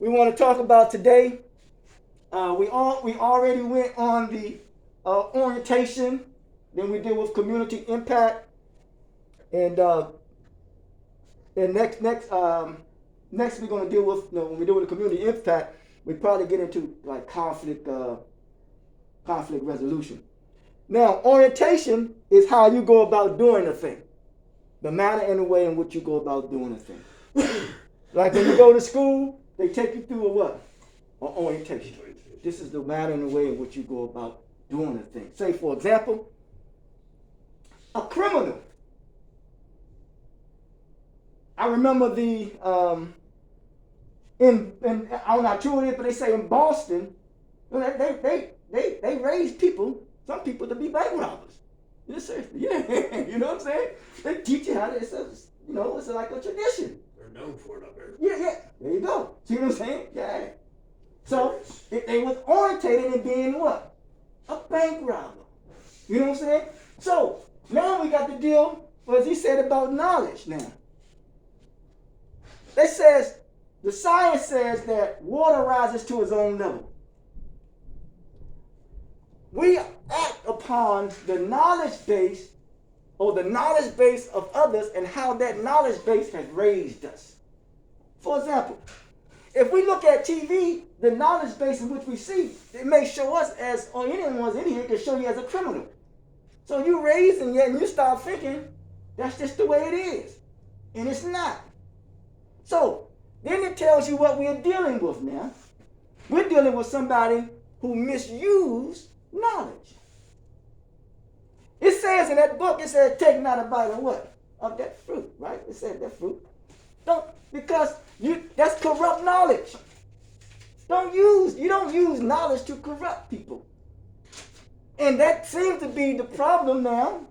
we want to talk about today. We already went on the orientation. Then we deal with community impact, and next we're going to deal with, when we deal with the community impact, we probably get into like conflict resolution. Now, orientation is how you go about doing a thing, the manner and the way in which you go about doing a thing. Like when you go to school, they take you through a what? An orientation. This is the manner and the way in which you go about doing a thing. Say, for example, a criminal. I remember I don't know how true it is, but they say in Boston, they raise people, some people, to be bank robbers. Yes, seriously, yeah. You know what I'm saying? They teach you how to, it's like a tradition. They're known for it up there. Yeah. There you go. See what I'm saying? Yeah. So they was orientated in being what? A bank robber. You know what I'm saying? So now we got to deal with what he said about knowledge now. The science says that water rises to its own level. We act upon the knowledge base or the knowledge base of others and how that knowledge base has raised us. For example, if we look at TV, the knowledge base in which we see, it may show us as, or anyone in here can show you as a criminal. So you raise and you start thinking, that's just the way it is. And it's not. So then it tells you what we're dealing with now. We're dealing with somebody who misused knowledge. It says in that book, it says, take not a bite of what? Of that fruit, right? It says that fruit. Because that's corrupt knowledge. You don't use knowledge to corrupt people. And that seems to be the problem now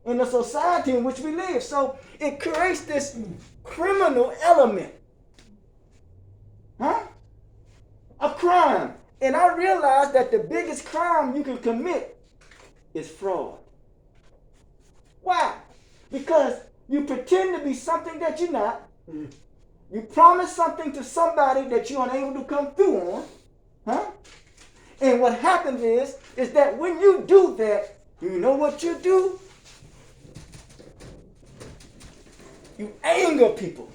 in the society in which we live. So it creates this criminal element. A crime. And I realized that the biggest crime you can commit is fraud. Why? Because you pretend to be something that you're not. You promise something to somebody that you're unable to come through on. And what happens is that when you do that, you know what you do? You anger people.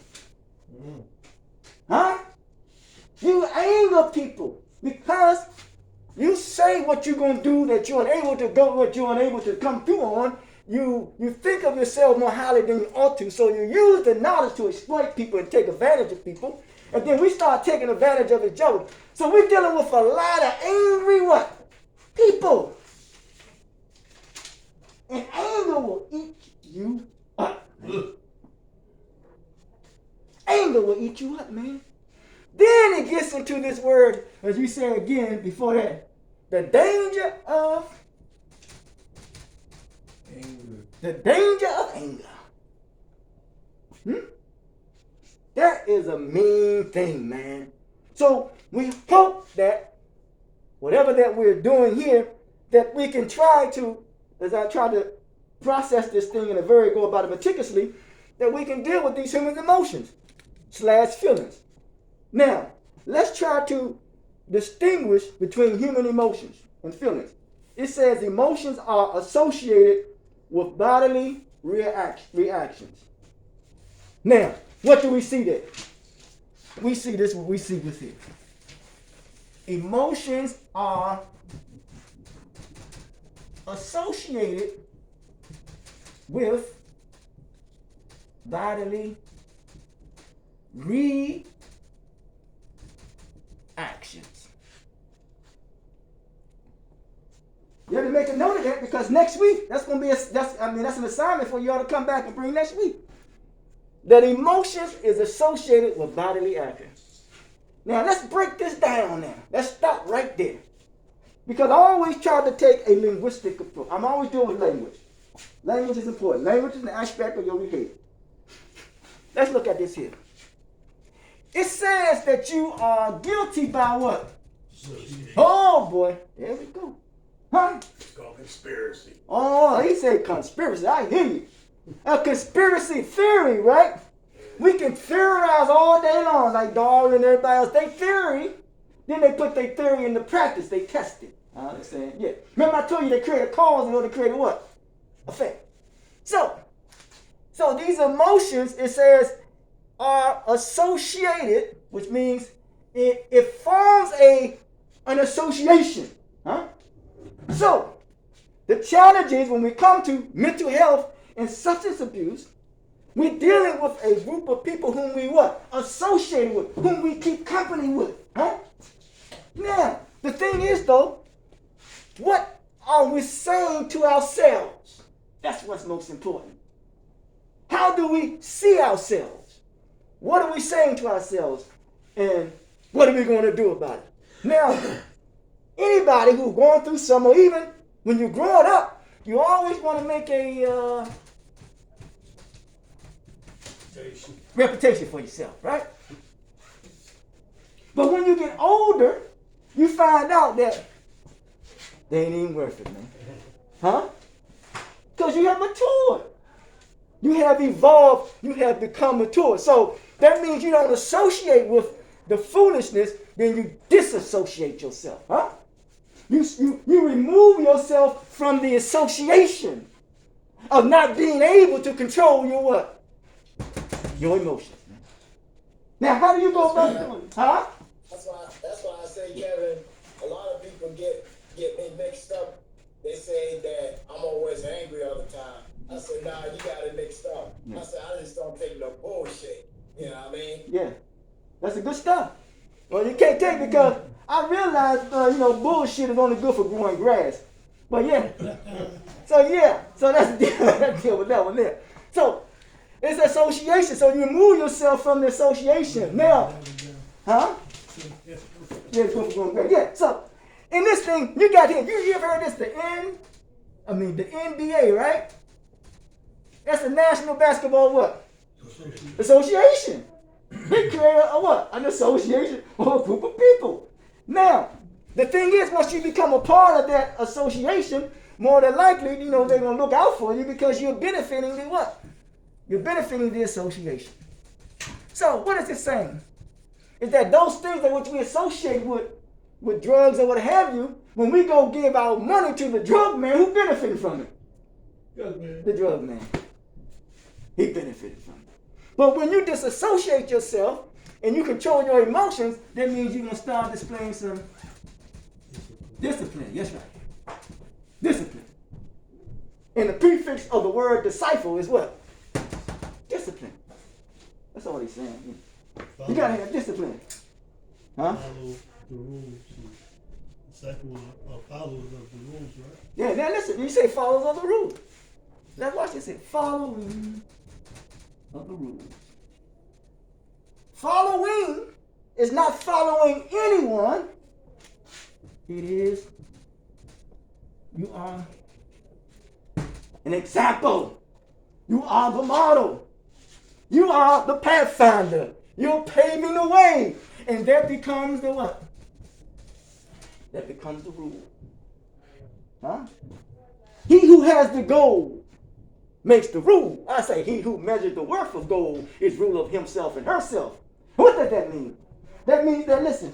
You anger people because you say what you're going to do that you're unable to go, what you're unable to come through on. You think of yourself more highly than you ought to, so you use the knowledge to exploit people and take advantage of people, and then we start taking advantage of each other. So we're dealing with a lot of angry what? People. And anger will eat you up. Anger will eat you up, man. Then it gets into this word, as you said again before that, the danger of anger. The danger of anger. That is a mean thing, man. So we hope that whatever that we're doing here, that we can try to, as I try to process this thing in a very go about it meticulously, that we can deal with these human emotions / feelings. Now, let's try to distinguish between human emotions and feelings. It says emotions are associated with bodily reactions. Now, what do we see there? We see this here. Emotions are associated with bodily reactions. You have to make a note of that because next week, that's an assignment for you all to come back and bring next week. That emotions is associated with bodily actions. Now, let's break this down now. Let's stop right there. Because I always try to take a linguistic approach. I'm always dealing with language. Language is important. Language is an aspect of your behavior. Let's look at this here. It says that you are guilty by what? Oh, boy. There we go. It's called conspiracy. Oh, he said conspiracy. I hear you. A conspiracy theory, right? We can theorize all day long, like Darwin and everybody else. They theory, then they put their theory into practice. They test it. I understand? Yeah. Remember I told you they create a cause in order to create a what? Effect. So these emotions, it says, are associated, which means it forms an association. Huh? So, the challenge is when we come to mental health and substance abuse, we're dealing with a group of people whom we what? Associated with, whom we keep company with. Huh? Now, the thing is though, what are we saying to ourselves? That's what's most important. How do we see ourselves? What are we saying to ourselves? And what are we going to do about it? Now, anybody who's going through some, or even when you're growing up, you always want to make a reputation for yourself, right? But when you get older, you find out that they ain't even worth it, man. Huh? Because you have matured. You have evolved. You have become mature. So that means you don't associate with the foolishness, then you disassociate yourself. Huh? You remove yourself from the association of not being able to control your what? Your emotions. Now, how do you go about doing it? Huh? That's why I say, Kevin, a lot of people get me mixed up. They say that I'm always angry all the time. I said, nah, you got it mixed up. Yeah. I said, I just don't take no bullshit. You know what I mean? Yeah. That's the good stuff. Well, you can't take it because I realize, bullshit is only good for growing grass. But yeah. So that's the deal with that one there. So it's association. So you remove yourself from the association. Now, huh? Yeah, it's good for growing grass. Yeah. So in this thing, you got here. You ever heard this? The NBA, right? That's the National Basketball what? Association. They create an association or a group of people. Now, the thing is, once you become a part of that association, more than likely, they're going to look out for you because you're benefiting the what? You're benefiting the association. So, what is it saying? Is that those things that which we associate with drugs or what have you, when we go give our money to the drug man, who benefited from it? The drug man. He benefited from it. But when you disassociate yourself and you control your emotions, that means you're going to start displaying some discipline. That's right. Discipline. And the prefix of the word disciple is what? Discipline. That's all he's saying. You got to have discipline. Huh? Follow the rules. Disciple are followers of the rules, right? Yeah, now listen, you say followers of the rules. That's what it said, following of the rules. Following is not following anyone. It is, you are an example. You are the model. You are the pathfinder. You're paving the way. And that becomes the what? That becomes the rule. Huh? He who has the goal makes the rule. I say he who measures the worth of gold is ruler of himself and herself. What does that mean? That means that, listen,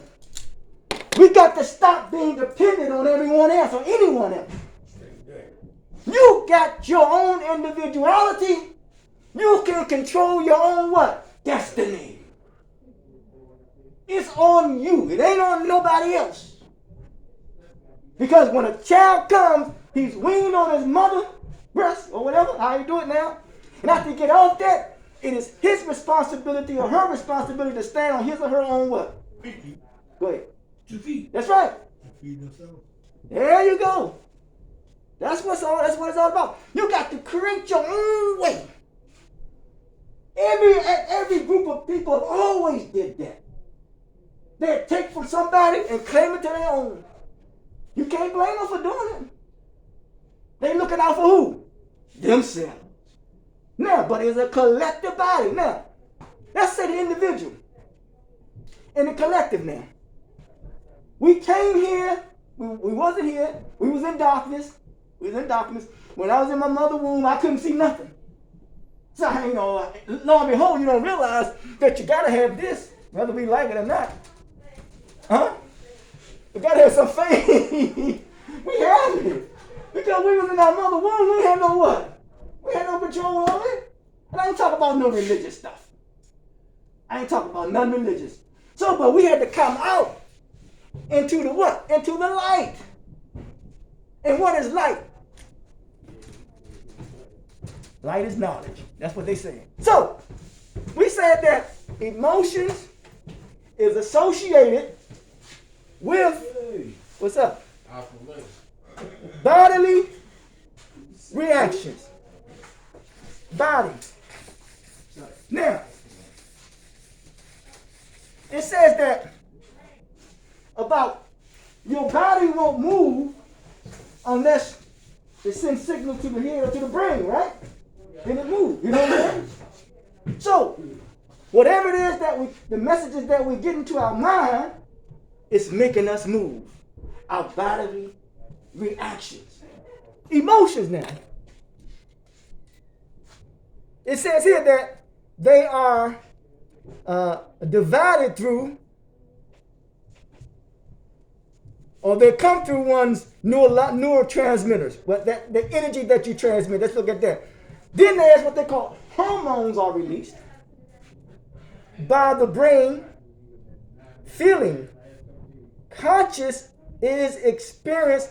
we got to stop being dependent on everyone else or anyone else. You got your own individuality. You can control your own what? Destiny. It's on you. It ain't on nobody else. Because when a child comes, he's weaned on his mother's breast or whatever, how you do it now. And after you get off that, it is his responsibility or her responsibility to stand on his or her own what? Feet. Go ahead. 2 feet. That's right. Feed themselves. There you go. That's what it's all about. You got to create your own way. Every group of people have always did that. They take from somebody and claim it to their own. You can't blame them for doing it. They looking out for who? Themselves. Now, but it's a collective body. Now, let's say the individual and the collective now. We came here, we wasn't here, we was in darkness. When I was in my mother's womb, I couldn't see nothing. So, lo and behold, you don't realize that you got to have this, whether we like it or not. Huh? We got to have some faith. We have it. Because we was in our mother womb, we had no what? We had no control over it. And I ain't talking about no religious stuff. I ain't talking about none religious. So, but we had to come out into the what? Into the light. And what is light? Light is knowledge. That's what they say. So, we said that emotions is associated with, what's up? Bodily reactions. Body. Now, it says that about your body won't move unless it sends signal to the head or to the brain, right? Then it moves. You know what I'm saying? So, whatever it is that the messages that we get into our mind, it's making us move. Our bodily reactions. Emotions now. It says here that they are divided through, or they come through one's neurotransmitters, but the energy that you transmit. Let's look at that. Then there's what they call hormones are released by the brain. Feeling. Conscious is experienced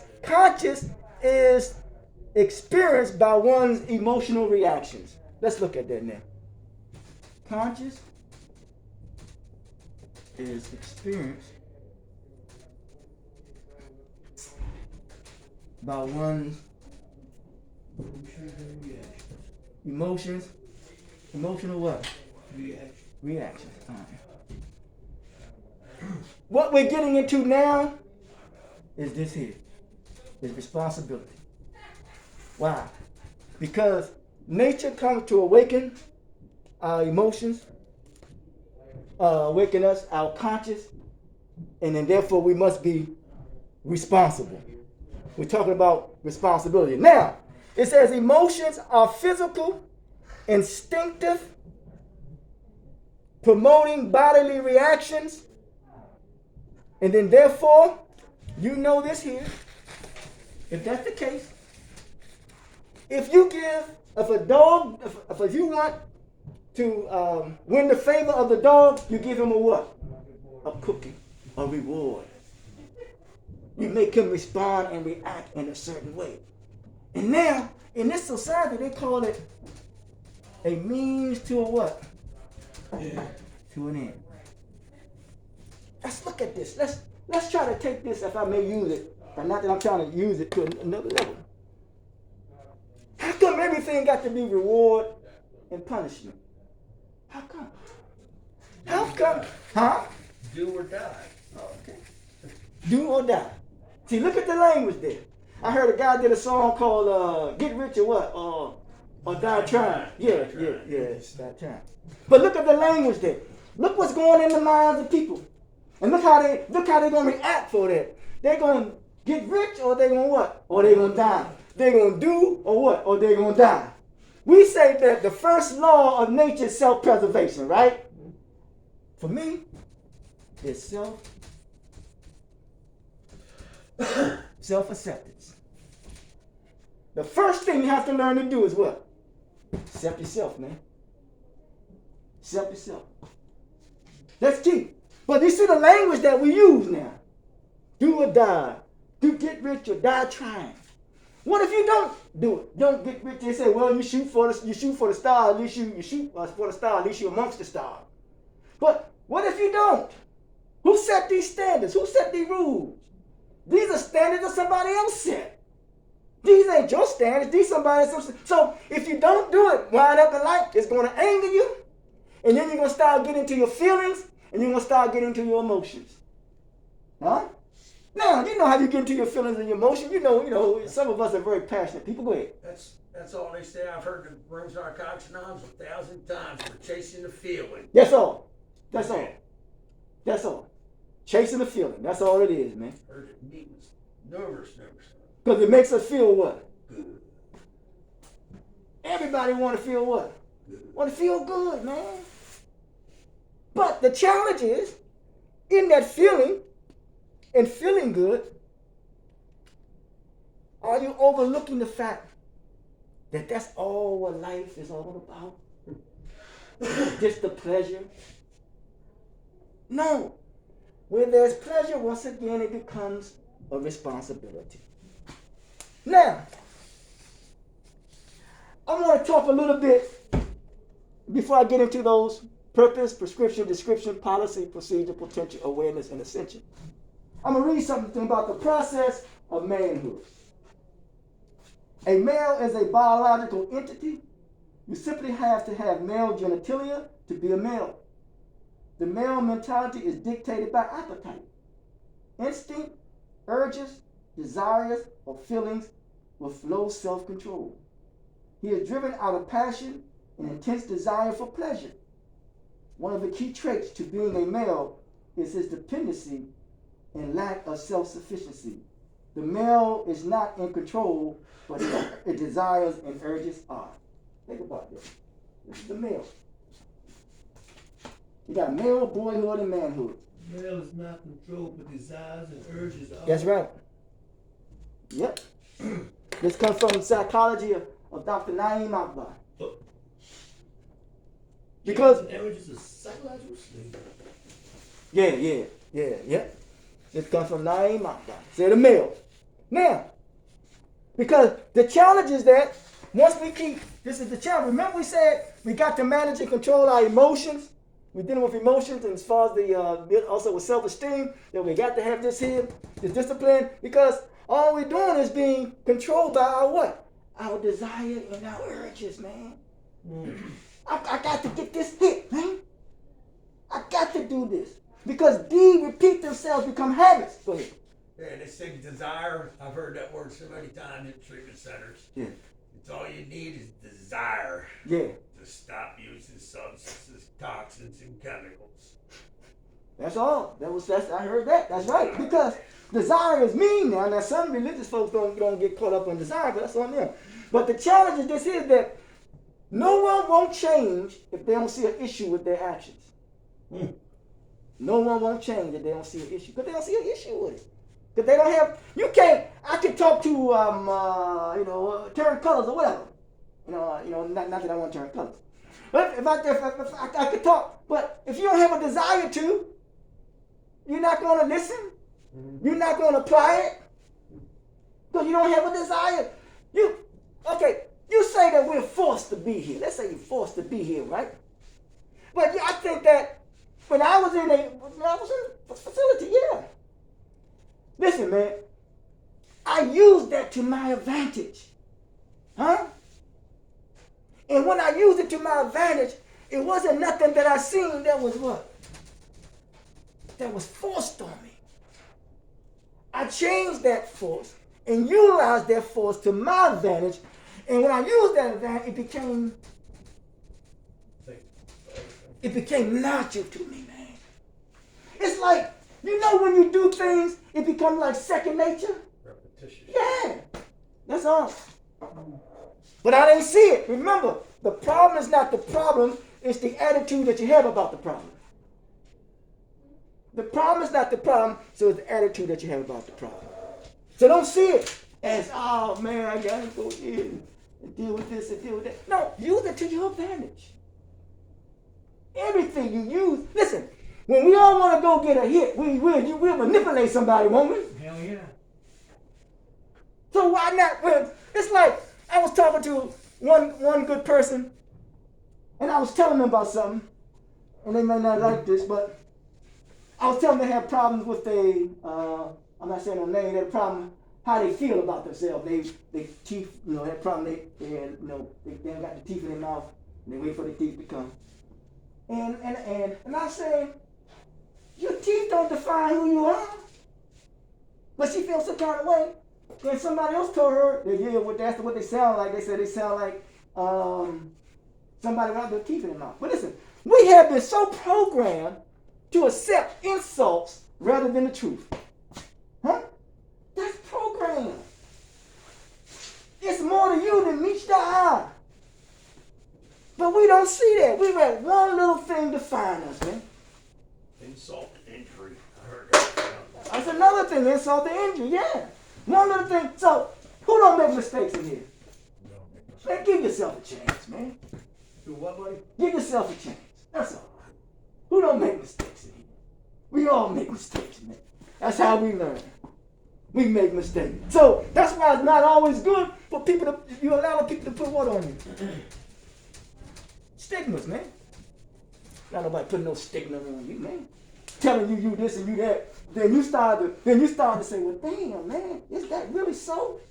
by one's emotional reactions. Let's look at that now. Conscious is experienced by one's emotional what? Reactions. All right. What we're getting into now is this here. Is responsibility. Why? Because nature comes to awaken our emotions, awaken us, our conscious, and then therefore we must be responsible. We're talking about responsibility. Now, it says emotions are physical, instinctive, promoting bodily reactions, and then therefore, you know this here, if that's the case, if you want to win the favor of the dog, you give him a what? A cookie, a reward. You make him respond and react in a certain way. And now, in this society, they call it a means to a what? Yeah. To an end. Let's look at this. Let's try to take this, if I may use it, but not that I'm trying to use it to another level. How come everything got to be reward and punishment? How come? How come? Huh? Do or die. Okay. Do or die. See, look at the language there. I heard a guy did a song called Get Rich or What? Or Die Trying. Yeah, Die Trying. But look at the language there. Look what's going in the minds of people. And look how they're going to react for that. They're going to get rich or they're going to what? Or they're going to die. They're going to do or what? Or they're going to die. We say that the first law of nature is self-preservation, right? For me, it's self-acceptance. The first thing you have to learn to do is what? Accept yourself, man. Accept yourself. That's key. But you see the language that we use now. Do or die. Do get rich or die trying. What if you don't do it? Don't get rich. They say, well, you shoot for the star. At least you shoot for the star. At least you're amongst the stars. But what if you don't? Who set these standards? Who set these rules? These are standards that somebody else set. These ain't your standards. These somebody else. So if you don't do it, wind up in life, it's going to anger you. And then you're going to start getting into your feelings. And you're going to start getting into your emotions. Huh? Now, you know how you get into your feelings and your emotions. You know, some of us are very passionate people. Go ahead. That's all they say. I've heard the rooms, narcotics, anonymous 1,000 times. We're chasing the feeling. That's all. That's all. That's all. Chasing the feeling. That's all it is, man. Heard it meetings numerous. Because it makes us feel what? Good. Everybody want to feel what? Want to feel good, man. But the challenge is, in that feeling and feeling good, are you overlooking the fact that that's all what life is all about? Just the pleasure? No. Where there's pleasure, once again, it becomes a responsibility. Now, I want to talk a little bit before I get into those purpose, prescription, description, policy, procedure, potential, awareness, and ascension. I'm going to read something about the process of manhood. A male is a biological entity. You simply have to have male genitalia to be a male. The male mentality is dictated by appetite, instinct, urges, desires, or feelings with low self-control. He is driven out of passion and intense desire for pleasure. One of the key traits to being a male is his dependency and lack of self-sufficiency. The male is not in control, but his desires and urges are. Think about this. This is the male. You got male, boyhood, and manhood. Male is not controlled, but desires and urges are. That's right. Yep. This comes from the psychology of Dr. Naeem Akbar. Because Urges are psychological slavery. yeah. This comes from Naeem Akbar. Say the male. Now, because the challenge is that once we keep, this is the challenge. Remember we said we got to manage and control our emotions. We're dealing with emotions, and as far as the also with self-esteem, that we got to have this here, this discipline, because all we're doing is being controlled by our what? Our desire and our urges, man. I got to get this hit, man. I got to do this. Because D repeat themselves, become habits. Go ahead. Yeah, they say desire. I've heard that word so many times in treatment centers. Yeah. It's all you need is desire. Yeah. To stop using substances, toxins, and chemicals. That's all. I heard that. That's right. Because desire is mean now. Now some religious folks don't get caught up on desire, but that's on them. But the challenge is this is that no one won't change if they don't see an issue with their actions. No one won't change if they don't see an issue. Because they don't see an issue with it. Because they don't have, I could talk to, turn colors or whatever. Not that I want to turn colors. But if I could talk, but if you don't have a desire to, you're not going to listen. You're not going to apply it. Because you don't have a desire. You say that we're forced to be here. Let's say you're forced to be here, right? But I think that when I was in a facility, yeah. Listen, man, I used that to my advantage. Huh? And when I used it to my advantage, it wasn't nothing that I seen that was what? That was forced on me. I changed that force and utilized that force to my advantage. And when I used that advantage, it became natural to me, man. It's like, when you do things, it becomes like second nature. Repetitious. Yeah, that's all. But I didn't see it. Remember, the problem is not the problem, it's the attitude that you have about the problem. The problem is not the problem, so it's the attitude that you have about the problem. So don't see it as, oh man, I gotta go in and deal with this and deal with that. No, use it to your advantage. Everything you use, listen, when we all want to go get a hit, we'll manipulate somebody, won't we? Hell yeah. So why not? It's like I was talking to one good person, and I was telling them about something, and they may not like this, but I was telling them they have problems with I'm not saying no name, they had a problem how they feel about themselves. They teeth, that problem they haven't got the teeth in their mouth, and they wait for the teeth to come. And I say, your teeth don't define who you are. But she feels some kind of way. Then somebody else told her that that's what they sound like. They said they sound like somebody without their teeth in their mouth. But listen, we have been so programmed to accept insults rather than the truth. Huh? That's programmed. It's more to you than meets the eye. But we don't see that. We let one little thing define us, man. Insult and injury. I heard that. That's another thing, insult to injury, yeah. One little thing. So, who don't make mistakes in here? Man, give yourself a chance, man. Do what, buddy? Give yourself a chance. That's all. Who don't make mistakes in here? We all make mistakes, man. That's how we learn. We make mistakes. So, that's why it's not always good for people to, you allow people to put what on you? Stigmas, man. Not nobody putting no stigma on you, man. Telling you this and you that. Then you start to say, well, damn, man, is that really so?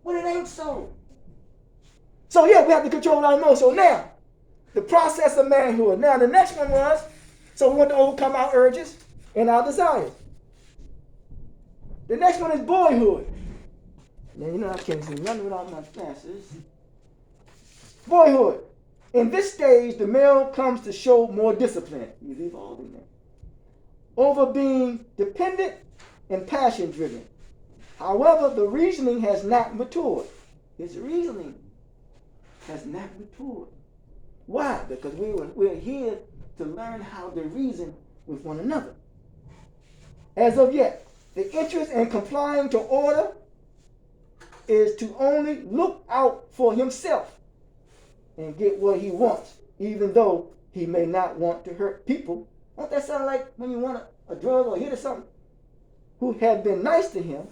Well, it ain't so. So yeah, we have to control our emotions. So now, the process of manhood. Now the next one was, so we want to overcome our urges and our desires. The next one is boyhood. Now you know I can't see nothing without my glasses. Boyhood. In this stage, the male comes to show more discipline. He's evolved in there. Over being dependent and passion driven. However, the reasoning has not matured. His reasoning has not matured. Why? Because we're here to learn how to reason with one another. As of yet, the interest in complying to order is to only look out for himself and get what he wants, even though he may not want to hurt people. Don't that sound like when you want a drug or hit or something? Who have been nice to him,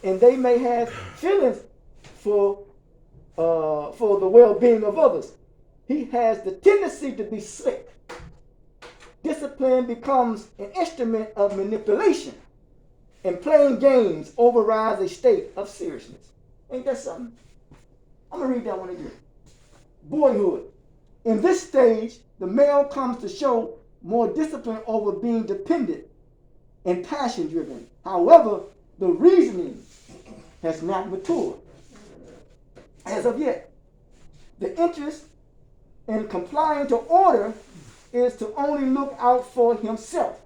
and they may have feelings for the well-being of others. He has the tendency to be slick. Discipline becomes an instrument of manipulation, and playing games overrides a state of seriousness. Ain't that something? I'm going to read that one again. Boyhood. In this stage, the male comes to show more discipline over being dependent and passion-driven. However, the reasoning has not matured. As of yet, the interest in complying to order is to only look out for himself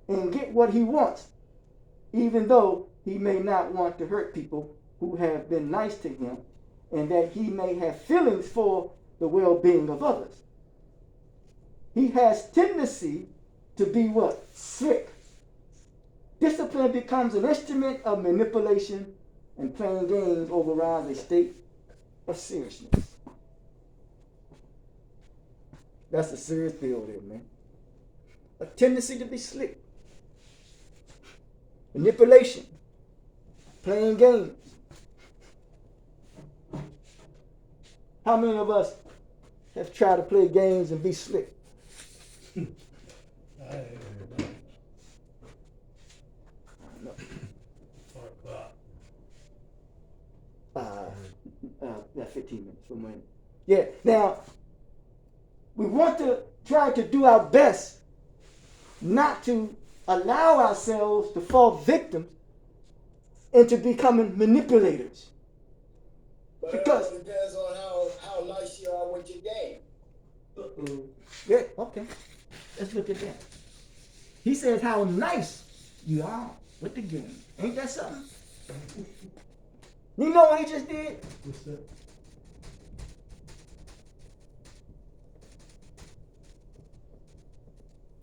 and get what he wants, even though he may not want to hurt people who have been nice to him, and that he may have feelings for the well-being of others. He has tendency to be what? Slick. Discipline becomes an instrument of manipulation, and playing games overrides a state of seriousness. That's a serious deal there, man. A tendency to be slick. Manipulation. Playing games. How many of us have tried to play games and be slick? I ain't heard that. No. Talk about. 15 minutes from when. Yeah, now, we want to try to do our best not to allow ourselves to fall victim into becoming manipulators. But Because it depends on how nice you are with your game. yeah, okay. Let's look at that. He says how nice you are with the game. Ain't that something? You know what he just did? What's that?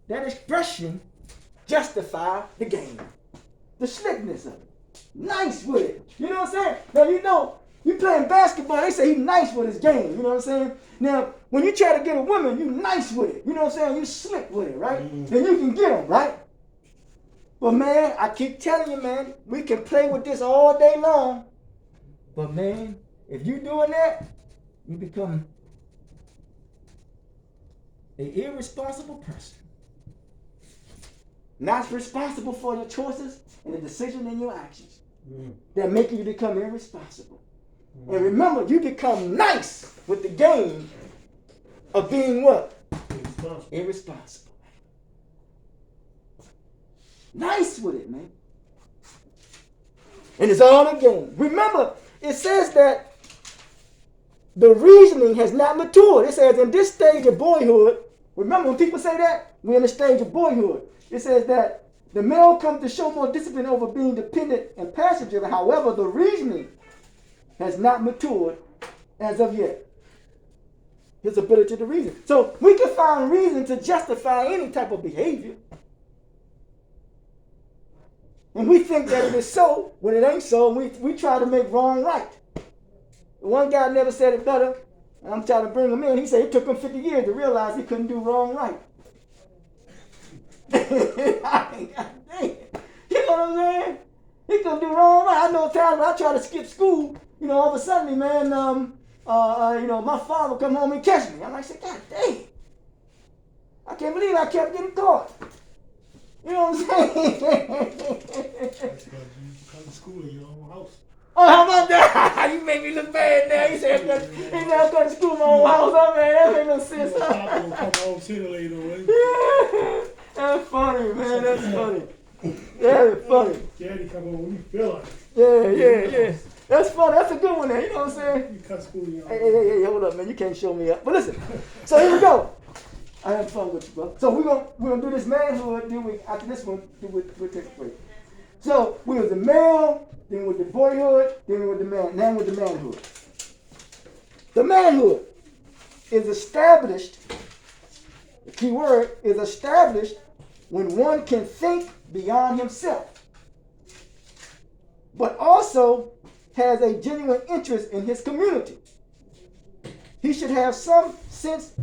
That expression justify the game. The slickness of it. Nice with it. You know what I'm saying? Now you know, you playing basketball, they say he's nice with his game. You know what I'm saying? Now, when you try to get a woman, you nice with it. You know what I'm saying? You slick with it, right? Mm-hmm. Then you can get them, right? But man, I keep telling you, man, we can play with this all day long. But man, if you doing that, you become an irresponsible person. Not responsible for your choices and the decision and your actions that make you become irresponsible. And remember, you become nice with the game of being what? Irresponsible. Nice with it, man. And it's all a game. Remember, it says that the reasoning has not matured. It says in this stage of boyhood, remember when people say that? We're in the stage of boyhood. It says that the male comes to show more discipline over being dependent and passion-driven. However, the reasoning has not matured as of yet. his ability to reason. So we can find reason to justify any type of behavior. And we think that it is so when it ain't so, and we try to make wrong right. One guy never said it better, and I'm trying to bring him in. He said it took him 50 years to realize he couldn't do wrong right. I mean, God dang it. You know what I'm saying? He couldn't do wrong right. I know times when I try to skip school, all of a sudden, man, my father come home and catch me. I'm like, God dang it. I can't believe I kept getting caught. You know what I'm saying? That's because you come to school in your own house. Oh, how about that? You make me look bad now. You said I'm going to school in my own house. Oh, man, that ain't no sense. Papa will come home sooner or later. That's funny, man. That's funny. That's funny. Daddy come home when you feel like Yeah. it. That's funny. That's a good one there. You know what I'm saying? You cut school in your own house. Hey, hold up, man. You can't show me up. But listen. So here we go. I had fun with you, bro. So we're gonna do this manhood. Then after this one, we'll take a break. So we was the male, then with the boyhood, then with the man. Now with the manhood. The manhood is established. The key word is established when one can think beyond himself, but also has a genuine interest in his community. He should have some sense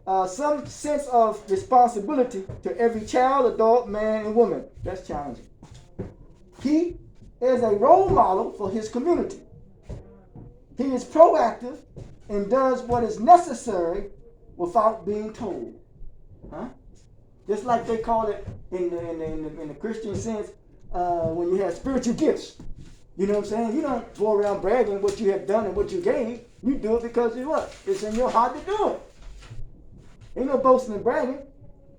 of responsibility to every child, adult, man, and woman. That's challenging. He is a role model for his community. He is proactive and does what is necessary without being told. Huh? Just like they call it in the Christian sense when you have spiritual gifts. You know what I'm saying? You don't go around bragging what you have done and what you gave. You do it because it's in your heart to do it. Ain't no boasting and bragging.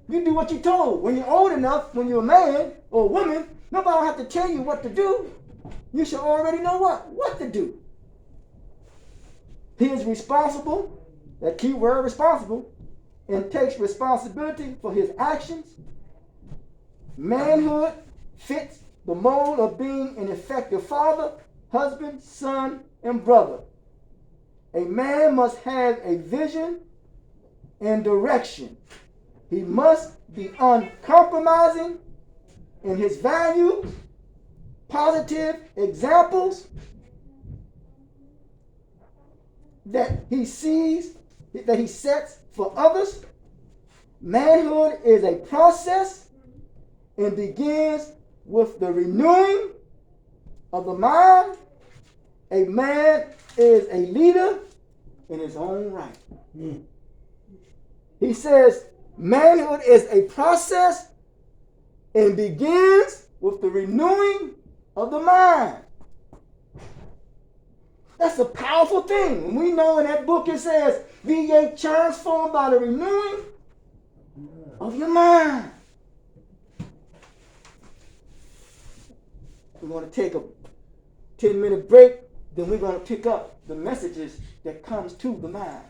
You do what you're told. When you're old enough, when you're a man or a woman, nobody will have to tell you what to do. You should already know what to do. He is responsible, that key word responsible, and takes responsibility for his actions. Manhood fits the mold of being an effective father, husband, son, and brother. A man must have a vision and direction. He must be uncompromising in his values, positive examples that he sets for others. Manhood is a process and begins with the renewing of the mind. A man is a leader in his own right. He says manhood is a process and begins with the renewing of the mind. That's a powerful thing. And we know in that book it says, be ye transformed by the renewing of your mind. We're going to take a 10-minute break, then we're going to pick up the messages that comes to the mind.